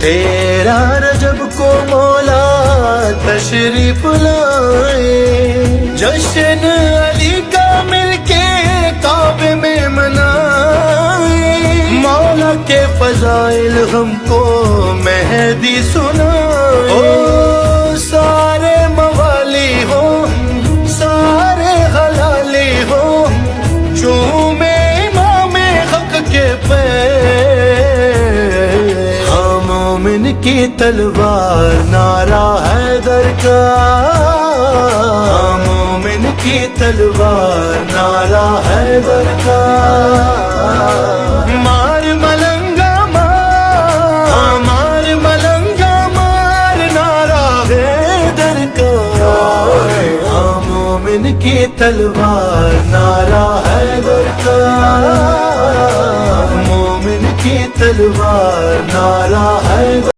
تیرا رجب کو مولا تشریف لائے، جشن علی کا مل کے کعبے میں منائے، مولا کے فضائل ہم کو مہدی سنائے۔ او سارے موالی ہو، سارے حلالی ہو، چومے امام حق کے پیر، ہاں مومن کی تلوار نعرہ حیدر کا، ہاں مومن کی تلوار نعرہ حیدر کا، مار ملنگا مار، مار ملنگا مار نعرہ حیدر کا، ہاں مومن کی تلوار نعرہ حیدر کا، مومن کی تلوار نعرہ حیدر